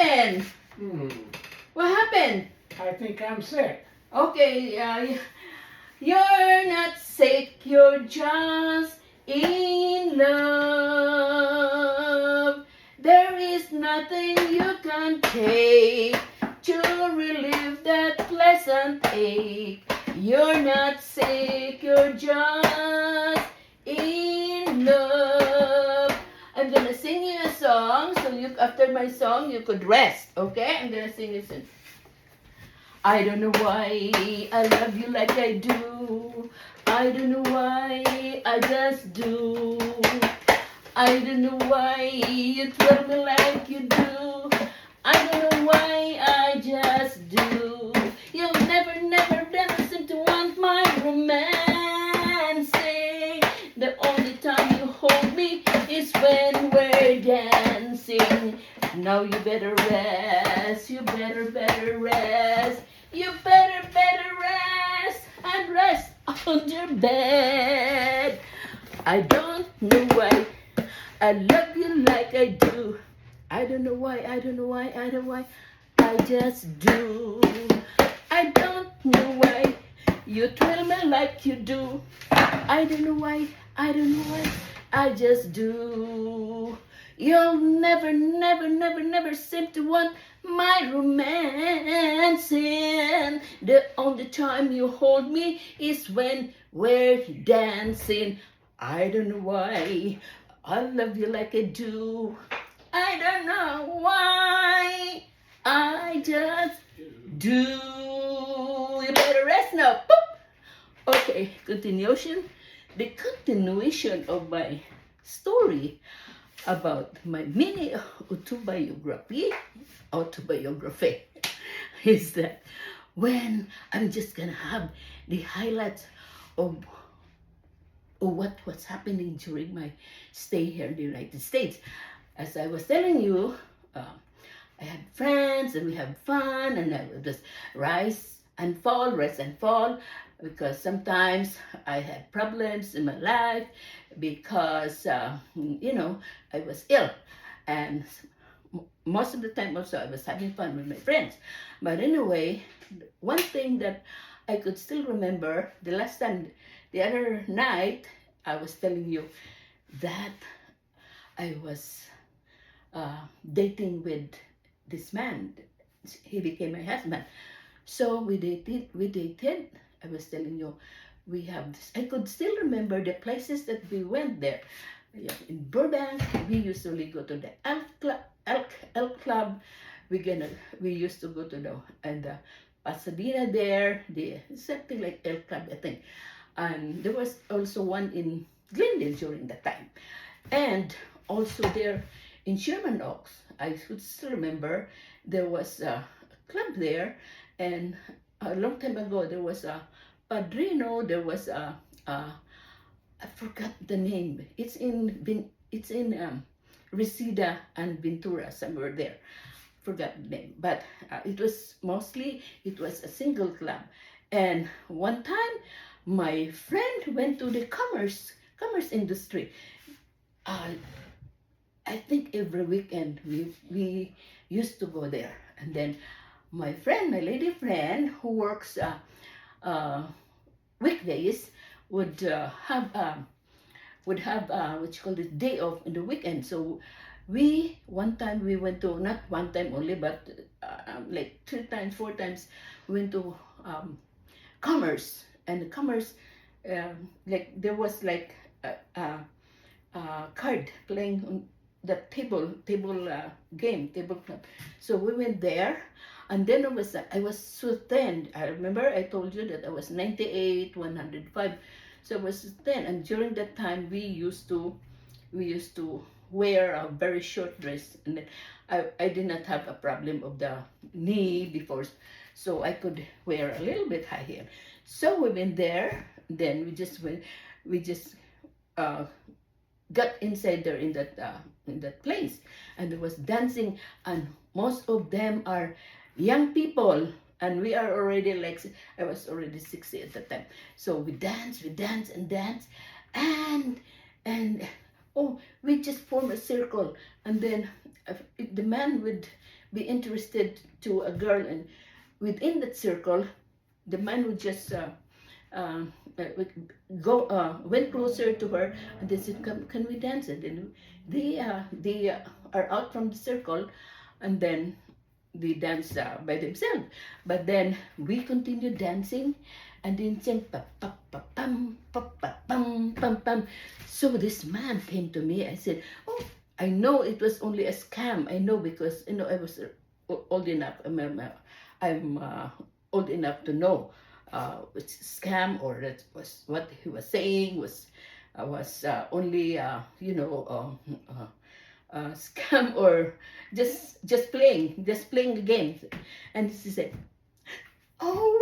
happened? Hmm. What happened? I think I'm sick. Okay, you're not sick, you're just in love. There is nothing you can take to relieve that pleasant ache. You're not sick, you're just in love. I'm gonna sing you a song, so you after my song you could rest, okay? I'm gonna sing you some. I don't know why I love you like I do. I don't know why I just do. I don't know why you thrill me like you do. I don't know why I just do. You'll never, never, never seem to want my romancing. The only time you hold me is when we're dancing. Now you better rest. You better rest. You better rest and rest on your bed. I don't know why I love you like I do. I don't know why, I don't know why, I don't know why. I just do. I don't know why you thrill me like you do. I don't know why, I don't know why. I just do. You'll never, never, never, never seem to want my romancing. The only time you hold me is when we're dancing. I don't know why I love you like I do. I don't know why. I just do. You better rest now. Boop. Okay, continuation. The continuation of my story about my mini autobiography is that when I'm just gonna have the highlights of what was happening during my stay here in the United States. As I was telling you, I had friends and we had fun, and I would just rise and fall, because sometimes I had problems in my life because, I was ill. And most of the time also I was having fun with my friends. But anyway, one thing that I could still remember, the other night, I was telling you that I was dating with this man. He became my husband. So we dated. I was telling you, we have this. I could still remember the places that we went there. Yeah, in Burbank, we usually go to the Elk Club. We used to go to the Pasadena there. Something like Elk Club, I think. And there was also one in Glendale during that time. And also there in Sherman Oaks, I could still remember there was a club there, and a long time ago there was a Padrino. There was I forgot the name. It's in Reseda and Ventura, somewhere there. Forgot the name, but it was a single club. And one time, my friend went to the commerce industry. Uh, I think every weekend we used to go there, and then my lady friend who works uh, weekdays would what you call this day off in the weekend. So one time we went to, not one time only, but like 3 times, 4 times, we went to commerce. And the commerce, like there was like card playing on the table club. So we went there, and then I was so thin. I remember I told you that I was 98, 105. So I was thin, and during that time we used to wear a very short dress, and then I did not have a problem of the knee before, so I could wear a little bit high heel. So we went there. Then we just uh, got inside there in that place, and there was dancing, and most of them are young people, and we are already like, I was already 60 at the time. So we dance and dance, and oh, we just form a circle, and then if the man would be interested to a girl, and within that circle, the man would just uh, would go went closer to her, and they said, "Come, can we dance?" And then they are out from the circle, and then they dance by themselves. But then we continue dancing, and then sing pa pa pa pam pa pa pam pam pam. So this man came to me. I said, "Oh, I know it was only a scam. I know because I was old enough. I'm old enough to know it's a scam, or that was what he was saying was only scam, or just playing the game." And she said, "Oh,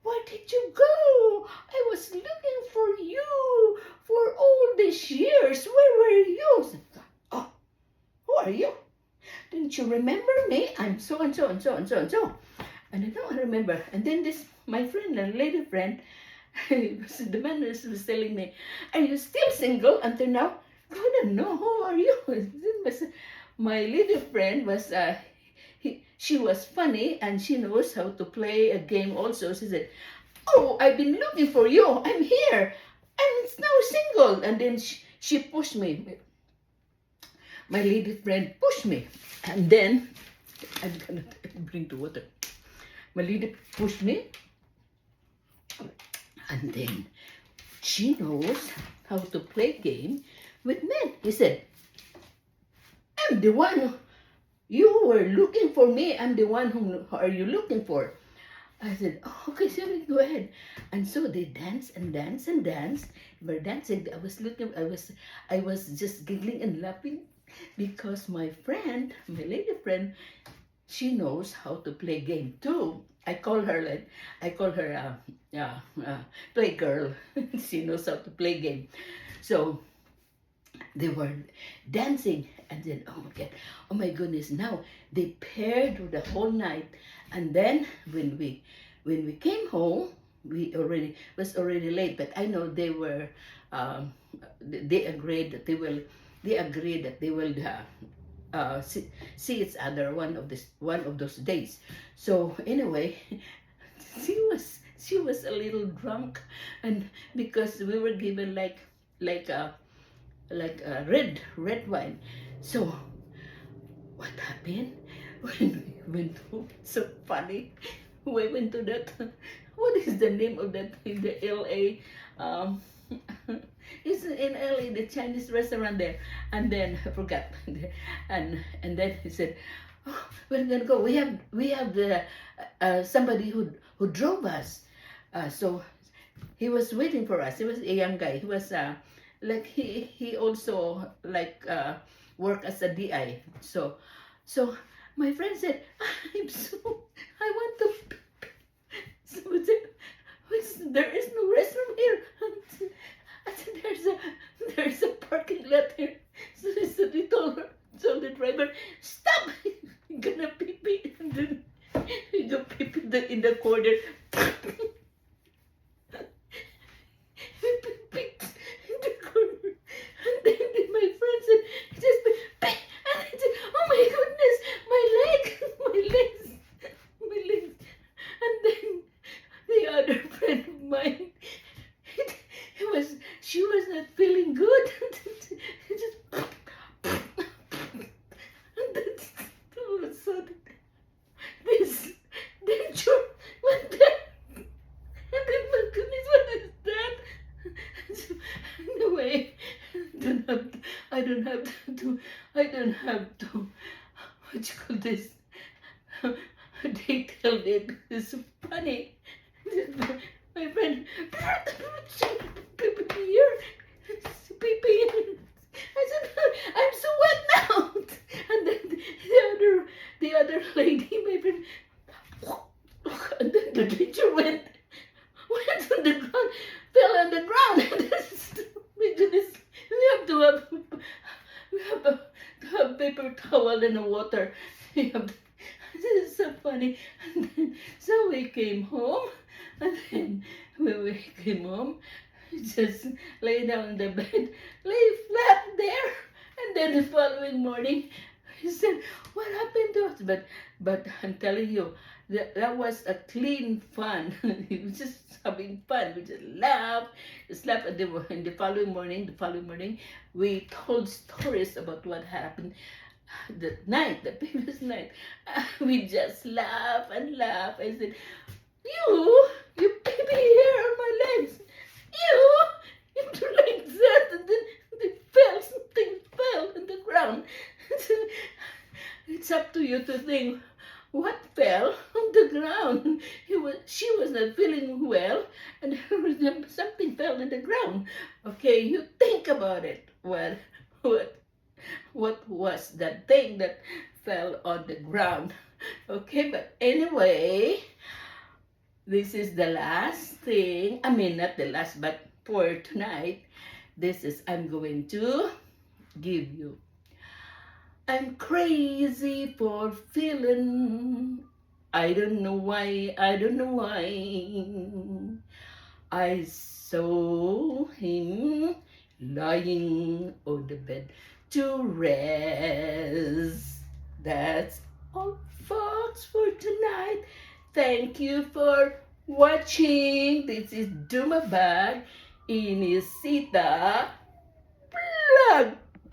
where did you go? I was looking for you for all these years. Where were you?" I said, "Oh, who are you? Didn't you remember me? I'm so and so and so and so and so." And I don't remember. And then this, my friend, a lady friend, the man was telling me, "Are you still single until now?" I don't know. Who are you? My lady friend was, she was funny, and she knows how to play a game also. She said, "Oh, I've been looking for you. I'm here. I'm now single." And then she pushed me. My lady friend pushed me. And then, I'm gonna bring the water. My lady pushed me, and then she knows how to play game with men. He said, "I'm the one you were looking for me. I'm the one who are you looking for?" I said, "Oh, okay, sorry, go ahead." And so they danced and danced and danced. We were dancing. I was just giggling and laughing because my friend, my lady friend, she knows how to play game too. I call her play girl. She knows how to play game. So they were dancing, and then oh my goodness, now they paired the whole night. And then when we came home, we already was already late. But I know they were they agreed that they will see each other one of those days. So anyway, she was a little drunk, and because we were given like a red wine. So what happened when we went home? So funny. We went to that. What is the name of that in the LA? Um, it's in LA, the Chinese restaurant there. And then I forgot. And then he said, "Oh, we're gonna go. We have the somebody who drove us." So he was waiting for us. He was a young guy. He was like he also work as a DI. So my friend said, I want to." So I said, "There is no restroom here." I said, "There's a parking lot here." So he told the driver, "Stop! You're gonna pee pee." And then he go pee pee in the corner. In the corner. And then my friend said, "Just pee." And I said, "Oh my goodness, my legs." And then the other friend of mine, she was not feeling good. Just, and then all of a sudden, this danger went there. And then, my goodness, what is that? So, anyway, I don't have to, what you call this? They tell it. It's funny. My friend, "Pee here, pee." I said, "I'm so wet now." And then the other lady, my friend, and then the teacher went on the ground, fell on the ground. My goodness, we have to have paper towel and water. This is so funny. And then, so we came home, and then when we came home, just lay down in the bed, lay flat there, and then the following morning, He said, "What happened to us?" But I'm telling you, that was a clean fun. He was just having fun. We just laughed. And the following morning, we told stories about what happened the previous night. We just laugh and laugh. I said, you baby hair on my legs. You do like that, and then something fell on the ground. It's up to you to think what fell on the ground. She was not feeling well, and something fell on the ground. Okay, you think about it. What, what was that thing that fell on the ground? Okay, but anyway, this is the last thing. I mean, not the last, but for tonight, I'm going to give you. I'm crazy for feeling. I don't know why. I saw him lying on the bed to rest. That's all, folks, for tonight. Thank you for watching. This is Dumabag Inisita Vlog.